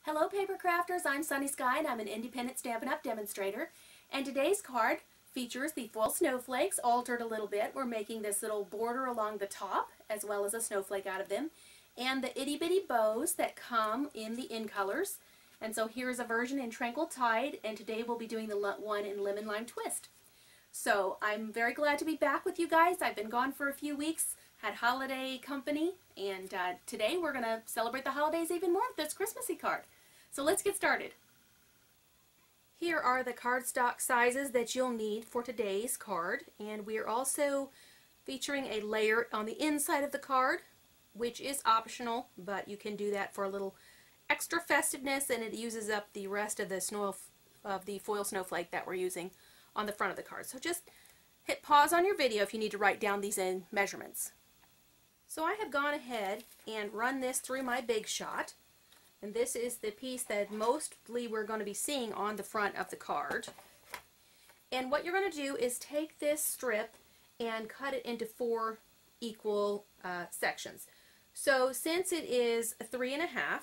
Hello paper crafters, I'm Sunny Sky and I'm an independent Stampin' Up! Demonstrator, and today's card features the Foil Snowflakes altered a little bit. We're making this little border along the top as well as a snowflake out of them, and the itty bitty bows that come in the in colors. And so here's a version in Tranquil Tide, and today we'll be doing the one in Lemon Lime Twist. So I'm very glad to be back with you guys. I've been gone for a few weeks, had holiday company, and today we're going to celebrate the holidays even more with this Christmassy card. So let's get started. Here are the cardstock sizes that you'll need for today's card, and we are also featuring a layer on the inside of the card, which is optional, but you can do that for a little extra festiveness, and it uses up the rest of the foil snowflake that we're using on the front of the card. So just hit pause on your video if you need to write down these in measurements. So I have gone ahead and run this through my Big Shot. And this is the piece that mostly we're going to be seeing on the front of the card. And what you're going to do is take this strip and cut it into 4 equal sections. So since it is 3 1/2,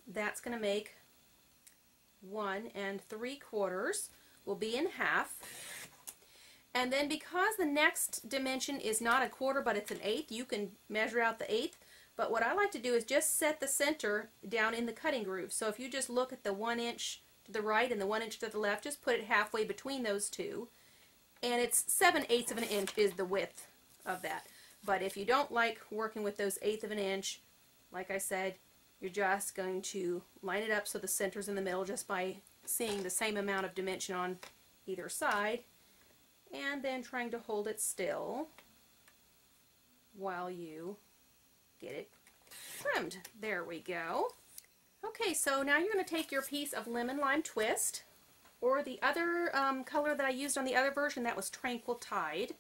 that's going to make 1 3/4 will be in half. And then because the next dimension is not a quarter but it's an eighth, you can measure out the eighth. But what I like to do is just set the center down in the cutting groove. So if you just look at the 1 inch to the right and the 1 inch to the left, just put it halfway between those two. And it's 7/8 of an inch is the width of that. But if you don't like working with those 1/8 of an inch, like I said, you're just going to line it up so the center's in the middle just by seeing the same amount of dimension on either side, and then trying to hold it still while you get it trimmed. There we go. Okay, so now you're going to take your piece of Lemon Lime Twist, or the other color that I used on the other version, that was Tranquil Tide,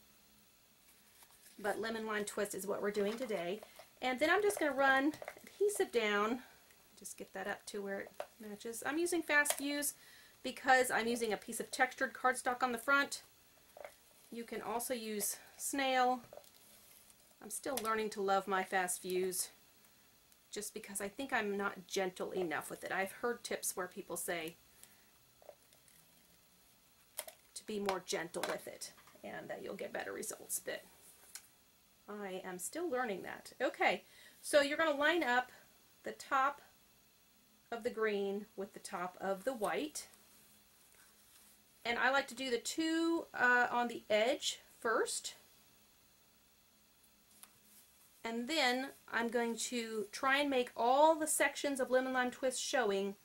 but Lemon Lime Twist is what we're doing today. And then I'm just going to run adhesive down, just get that up to where it matches. I'm using Fast Fuse because I'm using a piece of textured cardstock on the front. You can also use Snail. I'm still learning to love my Fast Fuse just because I think I'm not gentle enough with it. I've heard tips where people say to be more gentle with it and that you'll get better results, but I am still learning that. Okay, so you're going to line up the top of the green with the top of the white. And I like to do the two on the edge first. And then I'm going to try and make all the sections of Lemon Lime Twist showing.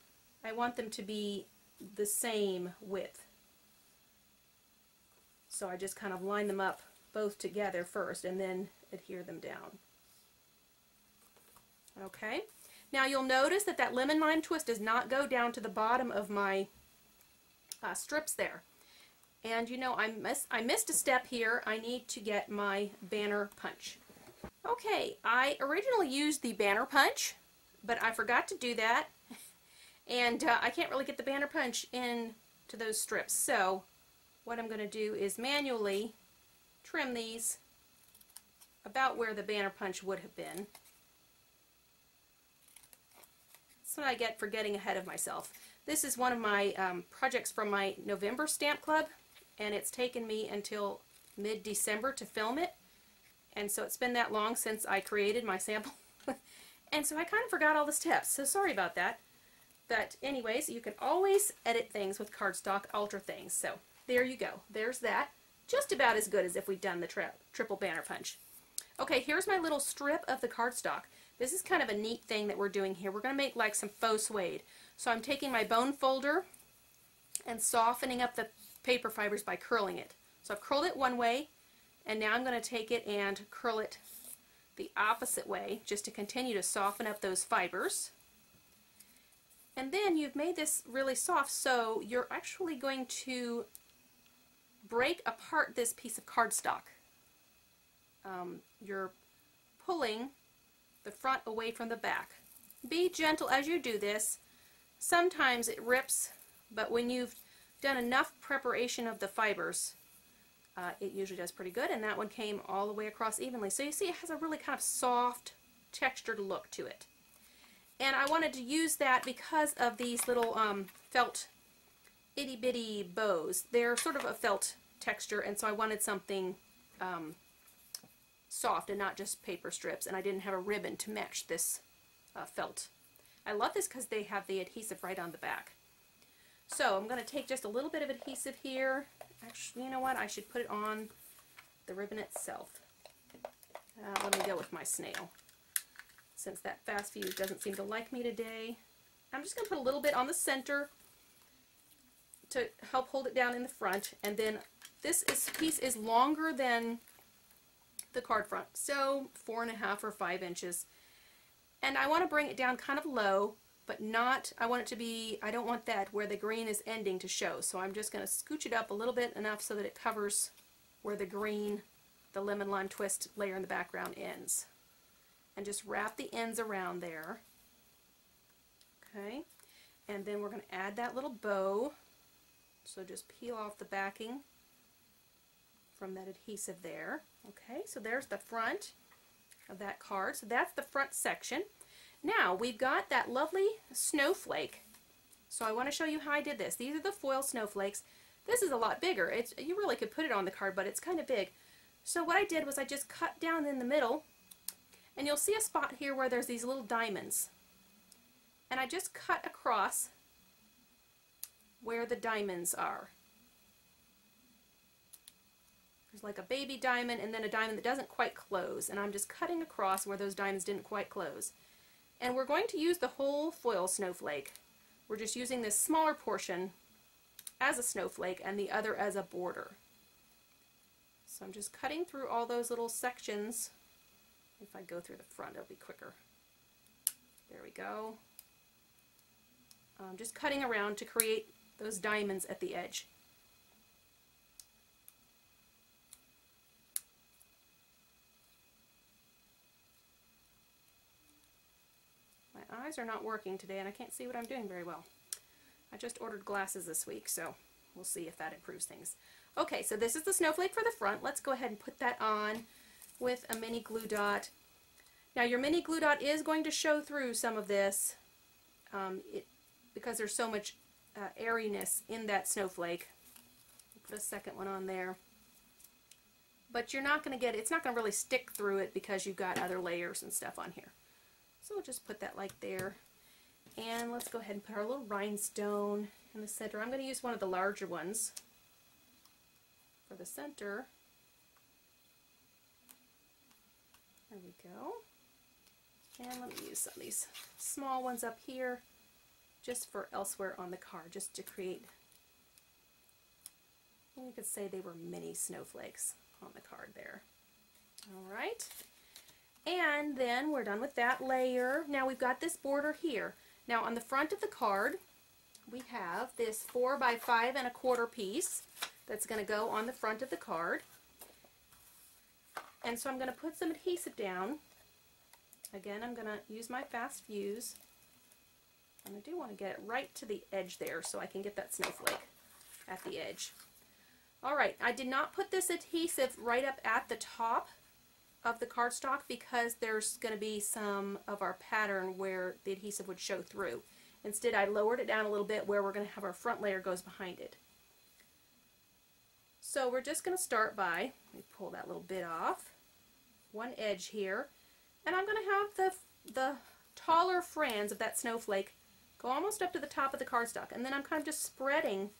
I want them to be the same width. So I just kind of line them up both together first and then adhere them down. Okay. Now you'll notice that that Lemon Lime Twist does not go down to the bottom of my strips there. And you know, I missed a step here. I need to get my banner punch. Okay, I originally used the banner punch, but I forgot to do that, and I can't really get the banner punch into those strips. So what I'm going to do is manually trim these about where the banner punch would have been. That's what I get for getting ahead of myself. This is one of my projects from my November stamp club, and it's taken me until mid-December to film it. And so it's been that long since I created my sample. And so I kind of forgot all the steps, so sorry about that. But anyways, you can always edit things with cardstock, alter things. So there you go. There's that. Just about as good as if we'd done the triple banner punch. Okay, here's my little strip of the cardstock. This is kind of a neat thing that we're doing here. We're going to make like some faux suede. So I'm taking my bone folder and softening up the paper fibers by curling it. So I've curled it one way, and now I'm going to take it and curl it the opposite way just to continue to soften up those fibers. And then you've made this really soft, so you're actually going to break apart this piece of cardstock. You're pulling the front away from the back. Be gentle as you do this. Sometimes it rips, but when you've done enough preparation of the fibers, it usually does pretty good, and that one came all the way across evenly. So you see it has a really kind of soft, textured look to it. And I wanted to use that because of these little felt itty bitty bows. They're sort of a felt texture, and so I wanted something soft and not just paper strips, and I didn't have a ribbon to match this felt. I love this because they have the adhesive right on the back. So I'm going to take just a little bit of adhesive here. Actually, you know what? I should put it on the ribbon itself. Let me go with my Snail, since that fast fuse doesn't seem to like me today. I'm just going to put a little bit on the center to help hold it down in the front, and then this piece is longer than the card front, so 4.5 or 5 inches. And I want to bring it down kind of low, but not, I want it to be, I don't want that where the green is ending to show, so I'm just going to scooch it up a little bit, enough so that it covers where the green, the lemon lime twist layer in the background ends. And just wrap the ends around there. Okay, and then we're going to add that little bow. So just peel off the backing from that adhesive there. Okay, so there's the front of that card. So that's the front section. Now we've got that lovely snowflake. So I want to show you how I did this. These are the foil snowflakes. This is a lot bigger. You really could put it on the card, but it's kind of big. So what I did was I just cut down in the middle, and you'll see a spot here where there's these little diamonds. And I just cut across where the diamonds are. There's like a baby diamond and then a diamond that doesn't quite close, and I'm just cutting across where those diamonds didn't quite close. And we're going to use the whole foil snowflake. We're just using this smaller portion as a snowflake and the other as a border. So I'm just cutting through all those little sections. If I go through the front, it'll be quicker. There we go. I'm just cutting around to create those diamonds at the edge. My eyes are not working today, and I can't see what I'm doing very well. I just ordered glasses this week, so we'll see if that improves things. Okay, so this is the snowflake for the front. Let's go ahead and put that on with a mini glue dot. Now your mini glue dot is going to show through some of this because there's so much airiness in that snowflake. Put a second one on there. But you're not going to get, it's not going to really stick through it because you've got other layers and stuff on here. So we'll just put that like there. And let's go ahead and put our little rhinestone in the center. I'm going to use one of the larger ones for the center. There we go. And let me use some of these small ones up here just for elsewhere on the card, just to create, you could say they were mini snowflakes on the card there. Alright, and then we're done with that layer. Now we've got this border here. Now on the front of the card we have this 4 by 5 1/4 piece that's going to go on the front of the card. And so I'm going to put some adhesive down. Again, I'm going to use my fast fuse. And I do want to get it right to the edge there so I can get that snowflake at the edge. Alright, I did not put this adhesive right up at the top of the cardstock because there's going to be some of our pattern where the adhesive would show through. Instead, I lowered it down a little bit where we're going to have our front layer goes behind it. So we're just going to start by, let me pull that little bit off, one edge here, and I'm going to have the taller fringe of that snowflake go almost up to the top of the cardstock, and then I'm kind of just spreading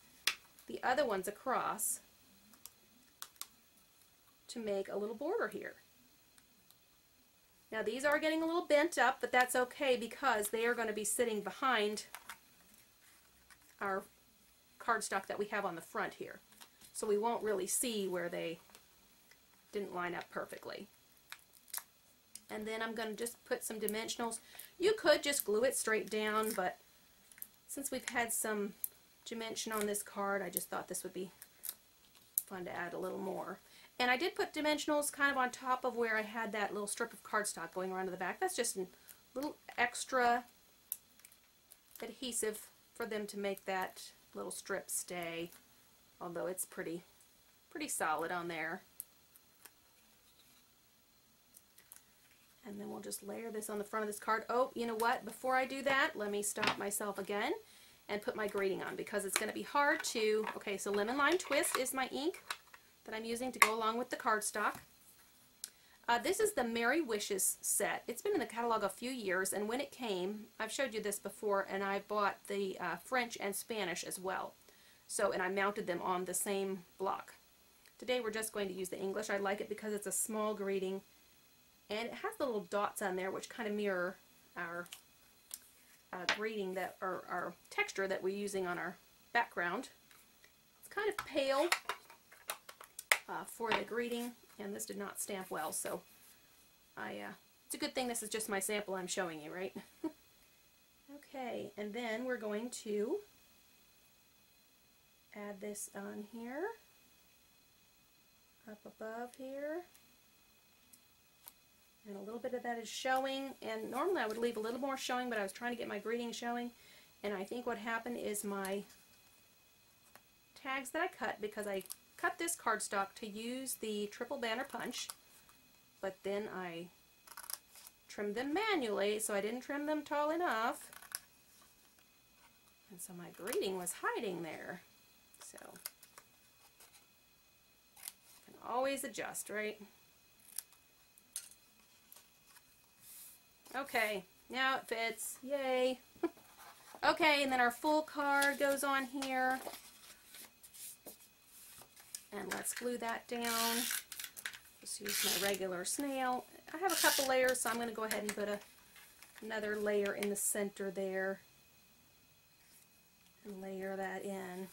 the other ones across to make a little border here. Now these are getting a little bent up, but that's okay because they are going to be sitting behind our cardstock that we have on the front here. So we won't really see where they didn't line up perfectly. And then I'm going to just put some dimensionals. You could just glue it straight down, but since we've had some dimension on this card, I just thought this would be fun to add a little more. And I did put dimensionals kind of on top of where I had that little strip of cardstock going around to the back. That's just a little extra adhesive for them to make that little strip stay, although it's pretty solid on there. And then we'll just layer this on the front of this card. Oh, you know what? Before I do that, let me stop myself again and put my greeting on because it's going to be hard to... Okay, so Lemon Lime Twist is my ink that I'm using to go along with the cardstock. This is the Merry Wishes set. It's been in the catalog a few years, and when it came, I've showed you this before, and I bought the French and Spanish as well. So, and I mounted them on the same block. Today we're just going to use the English. I like it because it's a small greeting, and it has the little dots on there which kind of mirror our greeting, that or our texture that we're using on our background. It's kind of pale for the greeting, and this did not stamp well, so it's a good thing this is just my sample I'm showing you, right? Okay, and then we're going to add this on here, up above here, and a little bit of that is showing, and normally I would leave a little more showing, but I was trying to get my greeting showing, and I think what happened is my tags that I cut, because I cut this cardstock to use the triple banner punch, but then I trimmed them manually, so I didn't trim them tall enough, and so my greeting was hiding there. So you can always adjust, right? Okay, now it fits. Yay! Okay, and then our full card goes on here. And let's glue that down. Just use my regular snail. I have a couple layers, so I'm going to go ahead and put another layer in the center there. And layer that in.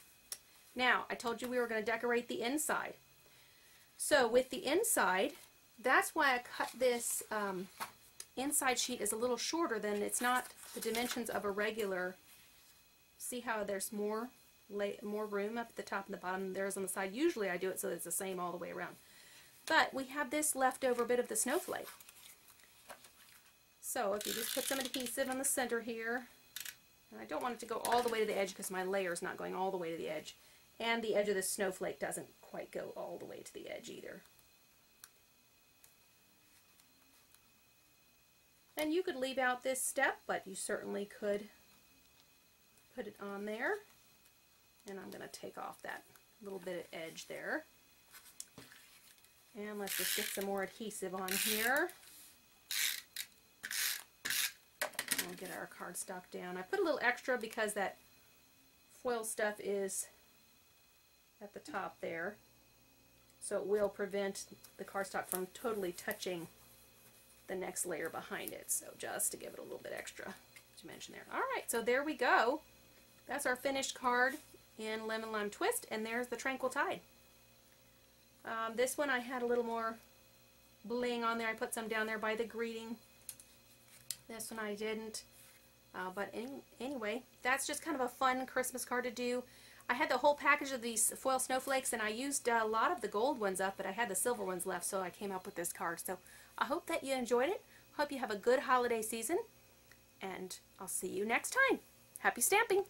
Now, I told you we were going to decorate the inside. So with the inside, that's why I cut this inside sheet is a little shorter than, it's not the dimensions of a regular. See how there's more room up at the top and the bottom than there is on the side. Usually I do it so that it's the same all the way around. But we have this leftover bit of the snowflake. So if you just put some adhesive on the center here, and I don't want it to go all the way to the edge because my layer is not going all the way to the edge, and the edge of the snowflake doesn't quite go all the way to the edge either. And you could leave out this step, but you certainly could put it on there. And I'm going to take off that little bit of edge there. And let's just get some more adhesive on here. And we'll get our cardstock down. I put a little extra because that foil stuff is at the top there. So it will prevent the cardstock from totally touching the next layer behind it. So just to give it a little bit extra dimension there. Alright, so there we go. That's our finished card in Lemon Lime Twist, and there's the Tranquil Tide. This one I had a little more bling on there. I put some down there by the greeting. This one I didn't. But anyway, that's just kind of a fun Christmas card to do. I had the whole package of these foil snowflakes, and I used a lot of the gold ones up, but I had the silver ones left, so I came up with this card. So I hope that you enjoyed it. Hope you have a good holiday season, and I'll see you next time. Happy stamping!